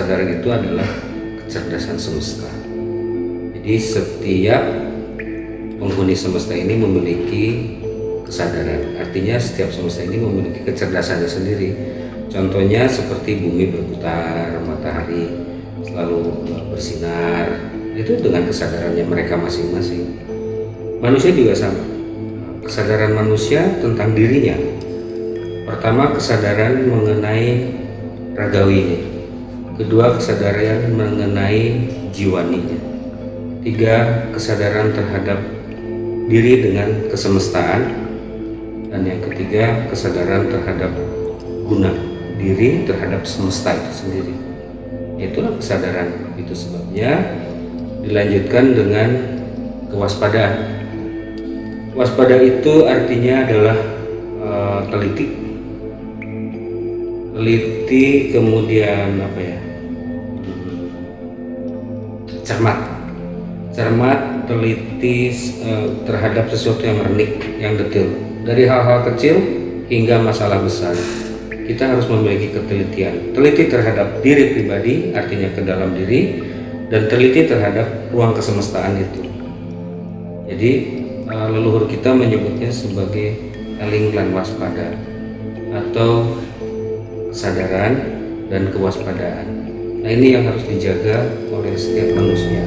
kesadaran itu adalah kecerdasan semesta. Jadi setiap penghuni semesta ini memiliki kesadaran. Artinya setiap semesta ini memiliki kecerdasannya sendiri. Contohnya seperti bumi berputar, matahari selalu bersinar. Itu dengan kesadarannya mereka masing-masing. Manusia juga sama. Kesadaran manusia tentang dirinya. Pertama, kesadaran mengenai ragawinya. Kedua, kesadaran mengenai jiwaninya. Tiga, kesadaran terhadap diri dengan kesemestaan. Dan yang ketiga, kesadaran terhadap guna diri terhadap semesta itu sendiri. Itulah kesadaran. Itu sebabnya dilanjutkan dengan kewaspadaan. Waspada itu artinya adalah teliti, kemudian cermat, teliti terhadap sesuatu yang renik, yang detail, dari hal-hal kecil hingga masalah besar. Kita harus memiliki ketelitian, teliti terhadap diri pribadi, artinya ke dalam diri, dan teliti terhadap ruang kesemestaan itu. Jadi leluhur kita menyebutnya sebagai eling lan waspada, atau kesadaran dan kewaspadaan. Nah, ini yang harus dijaga oleh setiap manusia.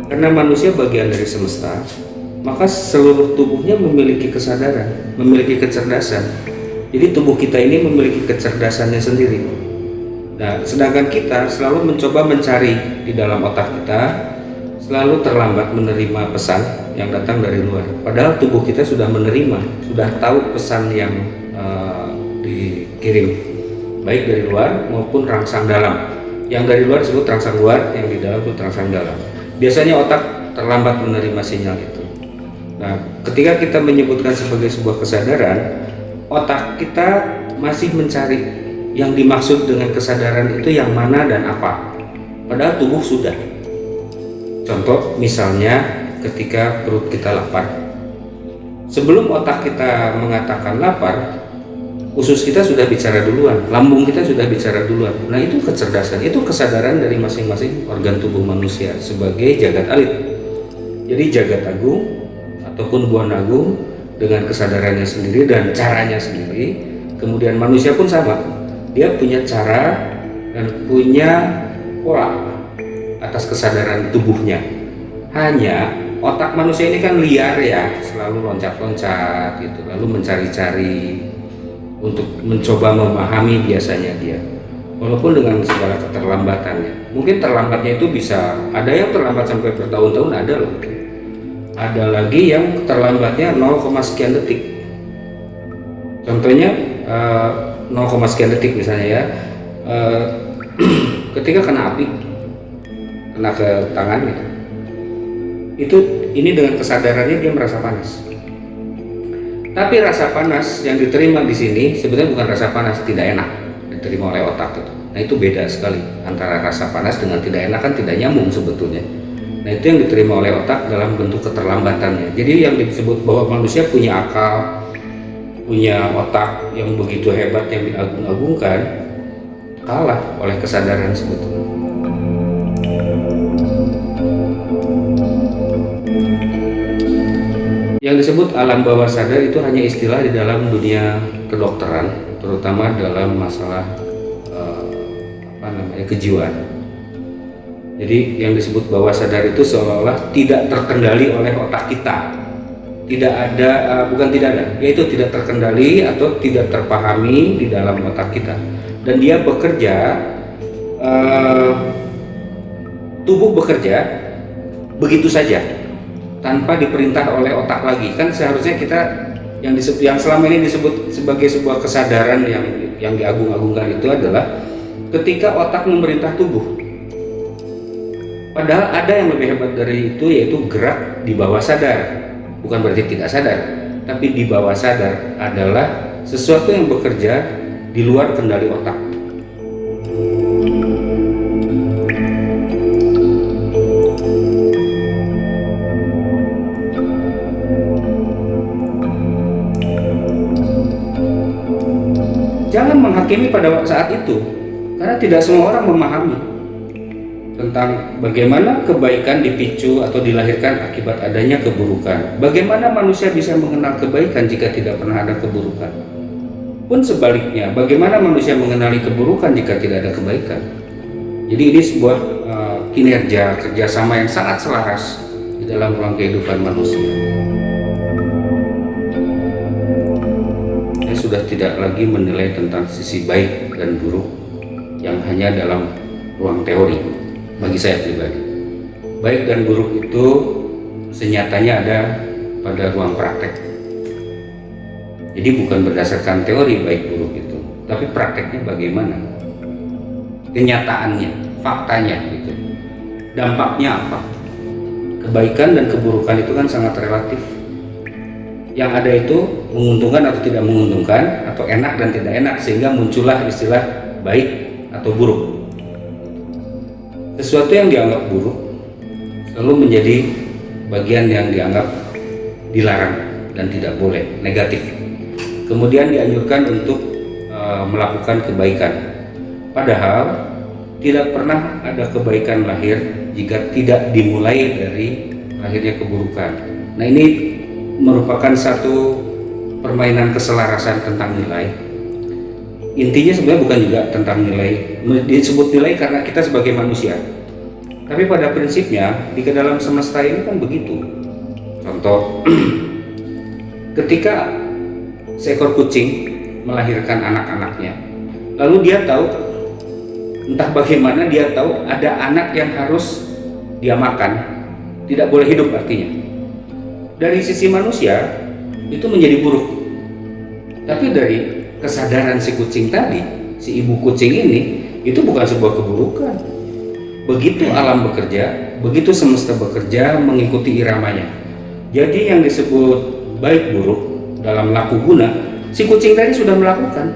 Karena manusia bagian dari semesta, maka seluruh tubuhnya memiliki kesadaran, memiliki kecerdasan. Jadi tubuh kita ini memiliki kecerdasannya sendiri. Nah, sedangkan kita selalu mencoba mencari di dalam otak kita, selalu terlambat menerima pesan yang datang dari luar. Padahal tubuh kita sudah menerima, sudah tahu pesan yang dikirim, baik dari luar maupun rangsang dalam. Yang dari luar disebut rangsang luar, yang di dalam itu rangsang dalam. Biasanya otak terlambat menerima sinyal itu. Nah, ketika kita menyebutkan sebagai sebuah kesadaran, otak kita masih mencari yang dimaksud dengan kesadaran itu yang mana dan apa. Padahal tubuh sudah. Contoh misalnya ketika perut kita lapar. Sebelum otak kita mengatakan lapar, usus kita sudah bicara duluan, lambung kita sudah bicara duluan. Nah, itu kecerdasan, itu kesadaran dari masing-masing organ tubuh manusia sebagai jagat alit. Jadi jagat agung ataupun buan agung dengan kesadarannya sendiri dan caranya sendiri. Kemudian manusia pun sama, dia punya cara dan punya pola atas kesadaran tubuhnya. Hanya otak manusia ini kan liar ya, selalu loncat-loncat gitu, lalu mencari-cari untuk mencoba memahami biasanya dia, walaupun dengan segala keterlambatannya. Mungkin terlambatnya itu bisa ada yang terlambat sampai bertahun-tahun, ada loh. Ada lagi yang terlambatnya 0, sekian detik. Contohnya 0, sekian detik misalnya ya, ketika kena api, kena ke tangan gitu. Ini dengan kesadarannya dia merasa panas. Tapi rasa panas yang diterima di sini sebenarnya bukan rasa panas tidak enak diterima oleh otak itu. Nah, itu beda sekali antara rasa panas dengan tidak enak, kan tidak nyambung sebetulnya. Nah, itu yang diterima oleh otak dalam bentuk keterlambatannya. Jadi yang disebut bahwa manusia punya akal, punya otak yang begitu hebat, yang diagung-agungkan, kalah oleh kesadaran sebetulnya. Yang disebut alam bawah sadar itu hanya istilah di dalam dunia kedokteran, terutama dalam masalah kejiwaan. Jadi yang disebut bawah sadar itu seolah-olah tidak terkendali oleh otak kita. Tidak ada, yaitu tidak terkendali atau tidak terpahami di dalam otak kita. Dan dia bekerja, tubuh bekerja begitu saja, tanpa diperintah oleh otak lagi. Kan seharusnya kita yang selama ini disebut sebagai sebuah kesadaran yang diagung-agungkan itu adalah ketika otak memerintah tubuh. Padahal ada yang lebih hebat dari itu, yaitu gerak di bawah sadar. Bukan berarti tidak sadar, tapi di bawah sadar adalah sesuatu yang bekerja di luar kendali otak. Jangan menghakimi pada saat itu, karena tidak semua orang memahami tentang bagaimana kebaikan dipicu atau dilahirkan akibat adanya keburukan. Bagaimana manusia bisa mengenal kebaikan jika tidak pernah ada keburukan? Pun sebaliknya, bagaimana manusia mengenali keburukan jika tidak ada kebaikan? Jadi ini sebuah kinerja kerjasama yang sangat selaras di dalam ruang kehidupan manusia. Saya sudah tidak lagi menilai tentang sisi baik dan buruk yang hanya dalam ruang teori. Bagi saya pribadi, baik dan buruk itu senyatanya ada pada ruang praktek. Jadi bukan berdasarkan teori baik buruk itu, tapi prakteknya bagaimana, kenyataannya, faktanya gitu, dampaknya apa. Kebaikan dan keburukan itu kan sangat relatif. Yang ada itu menguntungkan atau tidak menguntungkan, atau enak dan tidak enak, sehingga muncullah istilah baik atau buruk. Sesuatu yang dianggap buruk selalu menjadi bagian yang dianggap dilarang dan tidak boleh, negatif. Kemudian dianjurkan untuk melakukan kebaikan. Padahal tidak pernah ada kebaikan lahir jika tidak dimulai dari lahirnya keburukan. Nah, ini merupakan satu permainan keselarasan tentang nilai. Intinya sebenarnya bukan juga tentang nilai, disebut nilai karena kita sebagai manusia. Tapi pada prinsipnya di dalam semesta ini kan begitu. Contoh, ketika seekor kucing melahirkan anak-anaknya, lalu dia tahu, entah bagaimana dia tahu ada anak yang harus dia makan, tidak boleh hidup artinya. Dari sisi manusia itu menjadi buruk. Tapi dari kesadaran si kucing tadi, si ibu kucing ini, itu bukan sebuah keburukan. Begitu alam bekerja, begitu semesta bekerja mengikuti iramanya. Jadi yang disebut baik buruk dalam laku guna, si kucing tadi sudah melakukan.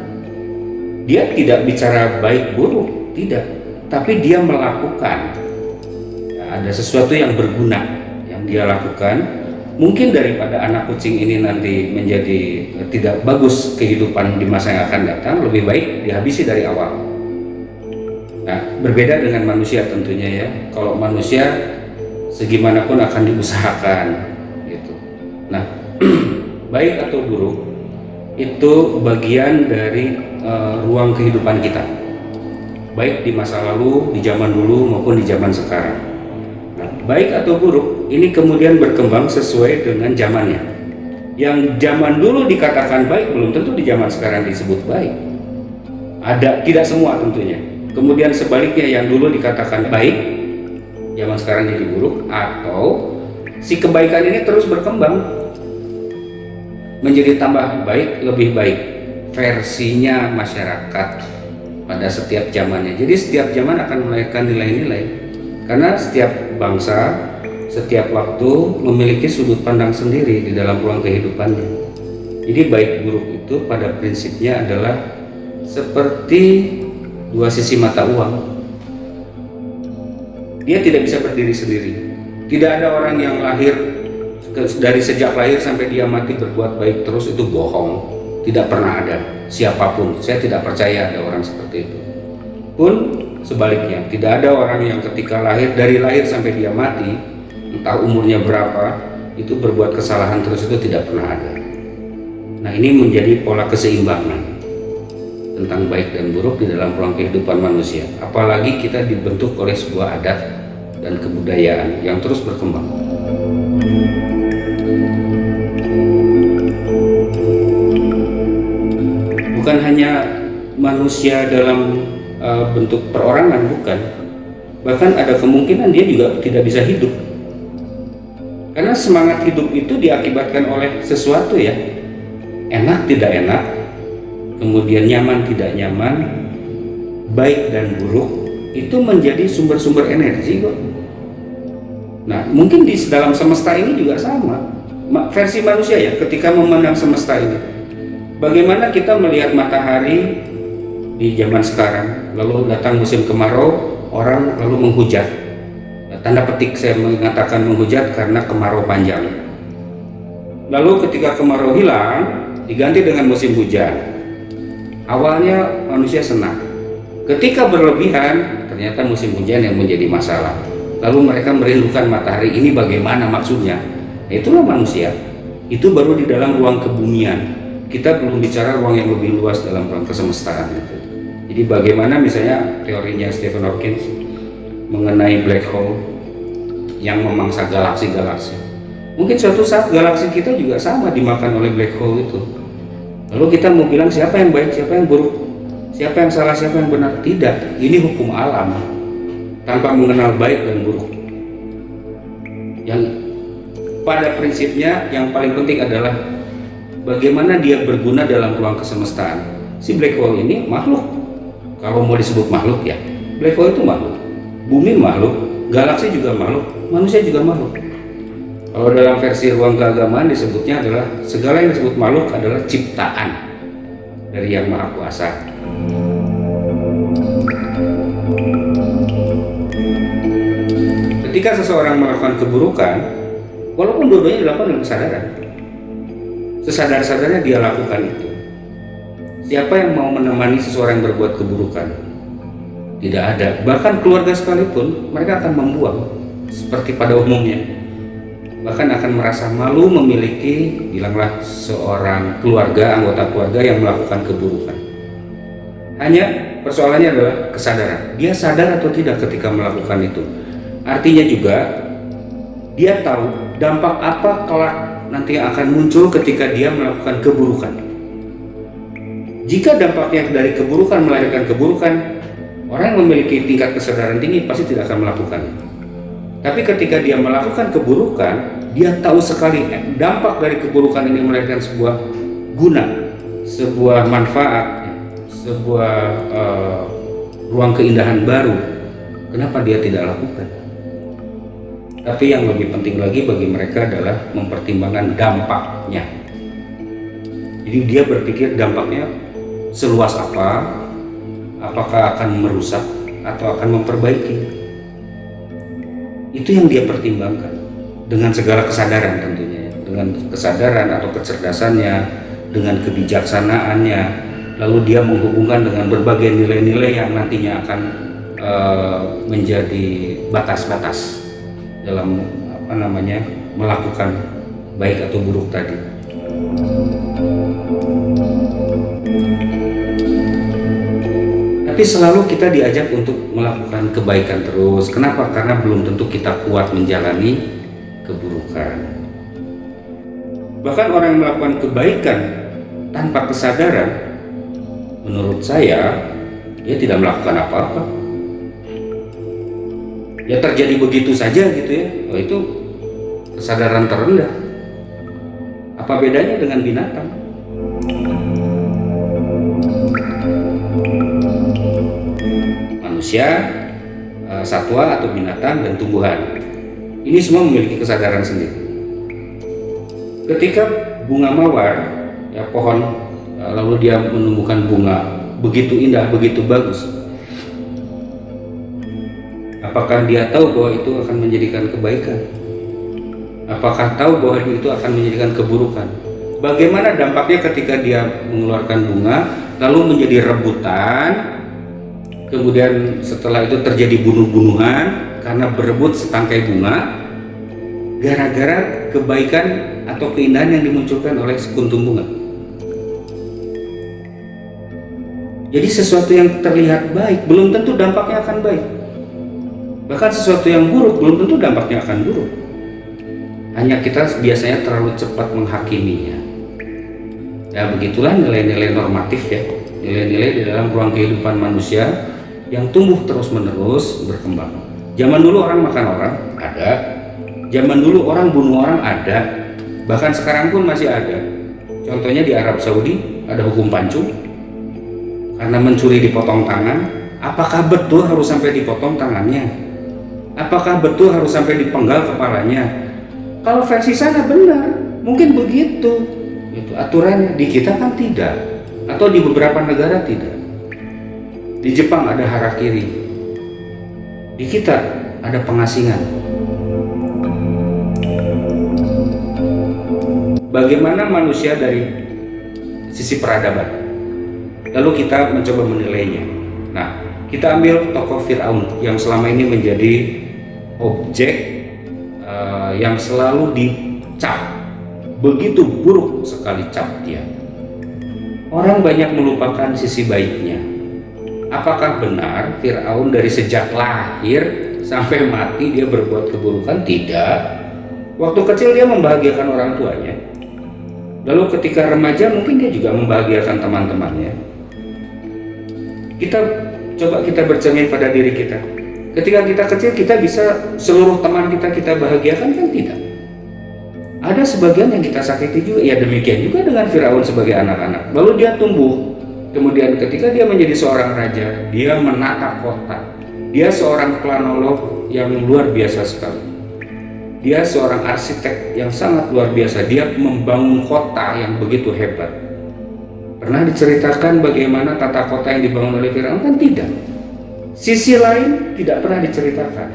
Dia tidak bicara baik buruk, tidak, tapi dia melakukan. Ya, ada sesuatu yang berguna yang dia lakukan. Mungkin daripada anak kucing ini nanti menjadi tidak bagus kehidupan di masa yang akan datang, lebih baik dihabisi dari awal. Nah, berbeda dengan manusia tentunya ya. Kalau manusia segimanapun akan diusahakan gitu. Nah, baik atau buruk itu bagian dari ruang kehidupan kita. Baik di masa lalu, di zaman dulu maupun di zaman sekarang. Baik atau buruk ini kemudian berkembang sesuai dengan zamannya. Yang zaman dulu dikatakan baik belum tentu di zaman sekarang disebut baik. Ada, tidak semua tentunya. Kemudian sebaliknya, yang dulu dikatakan baik zaman sekarang jadi buruk, atau si kebaikan ini terus berkembang menjadi tambah baik, lebih baik versinya masyarakat pada setiap zamannya. Jadi setiap zaman akan melahirkan nilai-nilai. Karena setiap bangsa, setiap waktu memiliki sudut pandang sendiri di dalam ruang kehidupannya. Jadi baik buruk itu pada prinsipnya adalah seperti dua sisi mata uang. Dia tidak bisa berdiri sendiri. Tidak ada orang yang lahir dari sejak lahir sampai dia mati berbuat baik terus, itu bohong. Tidak pernah ada siapapun. Saya tidak percaya ada orang seperti itu. Pun sebaliknya, tidak ada orang yang ketika lahir, dari lahir sampai dia mati, entah umurnya berapa, itu berbuat kesalahan terus, itu tidak pernah ada. Nah, ini menjadi pola keseimbangan tentang baik dan buruk di dalam ruang kehidupan manusia. Apalagi kita dibentuk oleh sebuah adat dan kebudayaan yang terus berkembang. Bukan hanya manusia dalam bentuk perorangan, bukan. Bahkan ada kemungkinan dia juga tidak bisa hidup. Karena semangat hidup itu diakibatkan oleh sesuatu ya. Enak tidak enak, kemudian nyaman tidak nyaman, baik dan buruk, itu menjadi sumber-sumber energi kok. Nah, mungkin di dalam semesta ini juga sama. Versi manusia ya, ketika memandang semesta ini. Bagaimana kita melihat matahari di zaman sekarang, lalu datang musim kemarau, orang lalu menghujat. Tanda petik saya mengatakan menghujat karena kemarau panjang. Lalu ketika kemarau hilang, diganti dengan musim hujan. Awalnya manusia senang. Ketika berlebihan, ternyata musim hujan yang menjadi masalah. Lalu mereka merindukan matahari. Ini bagaimana maksudnya? Itulah manusia. Itu baru di dalam ruang kebumian. Kita belum bicara ruang yang lebih luas dalam ruang kesemestaan gitu. Jadi bagaimana misalnya teorinya Stephen Hawking mengenai black hole yang memangsa galaksi-galaksi. Mungkin suatu saat galaksi kita juga sama dimakan oleh black hole itu. Lalu kita mau bilang siapa yang baik, siapa yang buruk, siapa yang salah, siapa yang benar? Tidak, ini hukum alam tanpa mengenal baik dan buruk. Yang pada prinsipnya yang paling penting adalah bagaimana dia berguna dalam ruang kesemestaan. Si black hole ini makhluk. Kalau mau disebut makhluk ya, black hole itu makhluk. Bumi makhluk, galaksi juga makhluk, manusia juga makhluk. Kalau dalam versi ruang keagamaan disebutnya adalah segala yang disebut makhluk adalah ciptaan dari Yang Maha Kuasa. Ketika seseorang melakukan keburukan, walaupun dua-duanya dilakukan dengan kesadaran, sesadar-sadarnya dia lakukan itu. Siapa yang mau menemani seseorang yang berbuat keburukan? Tidak ada. Bahkan keluarga sekalipun mereka akan membuang seperti pada umumnya. Bahkan akan merasa malu memiliki, bilanglah, seorang keluarga, anggota keluarga yang melakukan keburukan. Hanya persoalannya adalah kesadaran. Dia sadar atau tidak ketika melakukan itu. Artinya juga dia tahu dampak apa kelak nanti akan muncul ketika dia melakukan keburukan. Jika dampaknya dari keburukan melahirkan keburukan, orang yang memiliki tingkat kesadaran tinggi pasti tidak akan melakukannya. Tapi ketika dia melakukan keburukan, dia tahu sekali dampak dari keburukan ini melahirkan sebuah guna, sebuah manfaat, sebuah ruang keindahan baru. Kenapa dia tidak lakukan? Tapi yang lebih penting lagi bagi mereka adalah mempertimbangkan dampaknya. Jadi dia berpikir dampaknya seluas apa, apakah akan merusak atau akan memperbaiki. Itu yang dia pertimbangkan dengan segala kesadaran tentunya, dengan kesadaran atau kecerdasannya, dengan kebijaksanaannya. Lalu dia menghubungkan dengan berbagai nilai-nilai yang nantinya akan menjadi batas-batas dalam melakukan baik atau buruk tadi. Tapi selalu kita diajak untuk melakukan kebaikan terus. Kenapa? Karena belum tentu kita kuat menjalani keburukan. Bahkan orang yang melakukan kebaikan tanpa kesadaran, menurut saya, dia tidak melakukan apa-apa. Ya terjadi begitu saja gitu ya. Oh, itu kesadaran terendah. Apa bedanya dengan binatang? Manusia, satwa atau binatang, dan tumbuhan. Ini semua memiliki kesadaran sendiri. Ketika bunga mawar, ya pohon, lalu dia menumbuhkan bunga begitu indah, begitu bagus. Apakah dia tahu bahwa itu akan menjadikan kebaikan? Apakah tahu bahwa itu akan menjadikan keburukan? Bagaimana dampaknya ketika dia mengeluarkan bunga, lalu menjadi rebutan, kemudian setelah itu terjadi bunuh-bunuhan karena berebut setangkai bunga, gara-gara kebaikan atau keindahan yang dimunculkan oleh sekuntum bunga. Jadi sesuatu yang terlihat baik belum tentu dampaknya akan baik. Bahkan sesuatu yang buruk belum tentu dampaknya akan buruk. Hanya kita biasanya terlalu cepat menghakiminya. Ya begitulah nilai-nilai normatif ya, nilai-nilai di dalam ruang kehidupan manusia yang tumbuh terus-menerus berkembang. Zaman dulu orang makan orang, ada. Zaman dulu orang bunuh orang, ada. Bahkan sekarang pun masih ada. Contohnya di Arab Saudi ada hukum pancung. Karena mencuri dipotong tangan. Apakah betul harus sampai dipotong tangannya? Apakah betul harus sampai dipenggal kepalanya? Kalau versi sana benar, mungkin begitu. Itu aturannya. Di kita kan tidak, atau di beberapa negara tidak. Di Jepang ada harakiri, di kita ada pengasingan. Bagaimana manusia dari sisi peradaban, lalu kita mencoba menilainya. Nah, kita ambil tokoh Fir'aun yang selama ini menjadi objek yang selalu dicap, begitu buruk sekali cap dia. Orang banyak melupakan sisi baiknya. Apakah benar Fir'aun dari sejak lahir sampai mati dia berbuat keburukan? Tidak. Waktu kecil dia membahagiakan orang tuanya. Lalu ketika remaja mungkin dia juga membahagiakan teman-temannya. Kita bercermin pada diri kita. Ketika kita kecil kita bisa seluruh teman kita bahagiakan, kan tidak. Ada sebagian yang kita sakiti juga. Ya demikian juga dengan Fir'aun sebagai anak-anak. Lalu dia tumbuh. Kemudian ketika dia menjadi seorang raja, dia menata kota. Dia seorang planolog yang luar biasa sekali. Dia seorang arsitek yang sangat luar biasa. Dia membangun kota yang begitu hebat. Pernah diceritakan bagaimana tata kota yang dibangun oleh Fir'aun? Kan tidak. Sisi lain tidak pernah diceritakan.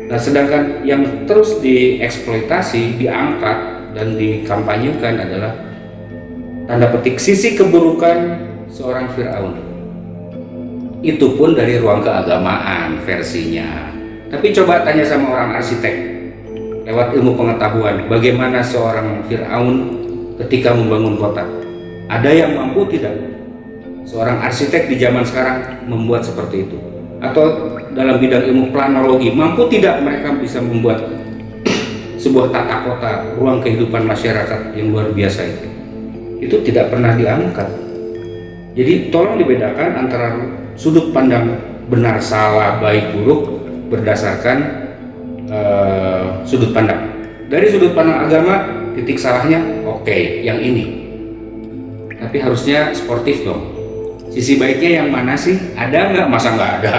Nah, sedangkan yang terus dieksploitasi, diangkat, dan dikampanyekan adalah tanda petik sisi keburukan seorang Fir'aun. Itu pun dari ruang keagamaan versinya. Tapi coba tanya sama orang arsitek lewat ilmu pengetahuan, bagaimana seorang Fir'aun ketika membangun kota. Ada yang mampu tidak? Seorang arsitek di zaman sekarang membuat seperti itu. Atau dalam bidang ilmu planologi, mampu tidak mereka bisa membuat sebuah tata kota, ruang kehidupan masyarakat yang luar biasa itu? Itu tidak pernah diangkat. Jadi tolong dibedakan antara sudut pandang benar salah baik buruk berdasarkan sudut pandang. Dari sudut pandang agama, titik salahnya oke, yang ini. Tapi harusnya sportif dong. Sisi baiknya yang mana sih? Ada nggak? Masa nggak ada?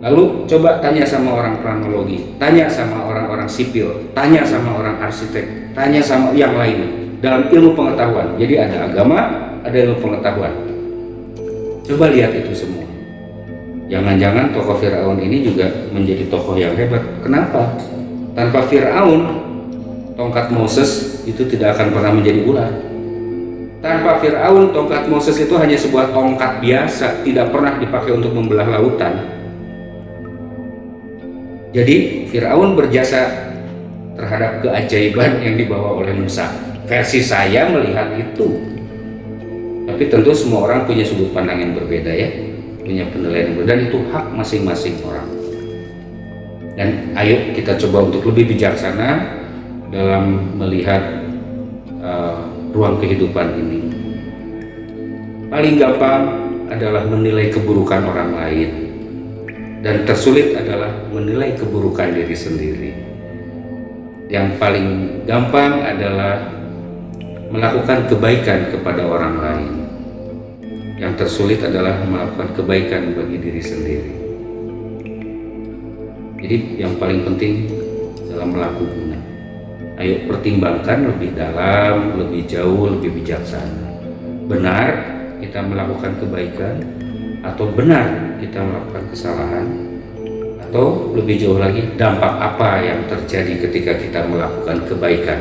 Lalu coba tanya sama orang planologi, tanya sama orang-orang sipil, tanya sama orang arsitek, tanya sama yang lain dalam ilmu pengetahuan. Jadi ada agama, ada ilmu pengetahuan. Coba lihat itu semua. Jangan-jangan tokoh Fir'aun ini juga menjadi tokoh yang hebat. Kenapa? Tanpa Fir'aun, tongkat Moses itu tidak akan pernah menjadi ular. Tanpa Fir'aun, tongkat Moses itu hanya sebuah tongkat biasa, tidak pernah dipakai untuk membelah lautan. Jadi Fir'aun berjasa terhadap keajaiban yang dibawa oleh Musa. Versi saya melihat itu. Tapi tentu semua orang punya sudut pandang yang berbeda ya, punya penilaian yang berbeda, dan itu hak masing-masing orang. Dan ayo kita coba untuk lebih bijaksana dalam melihat ruang kehidupan ini. Paling gampang adalah menilai keburukan orang lain, dan tersulit adalah menilai keburukan diri sendiri. Yang paling gampang adalah melakukan kebaikan kepada orang lain. Yang tersulit adalah melakukan kebaikan bagi diri sendiri. Jadi yang paling penting dalam melakukan, ayo pertimbangkan lebih dalam, lebih jauh, lebih bijaksana. Benar kita melakukan kebaikan, atau benar kita melakukan kesalahan, atau lebih jauh lagi, dampak apa yang terjadi ketika kita melakukan kebaikan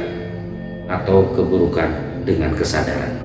atau keburukan dengan kesadaran.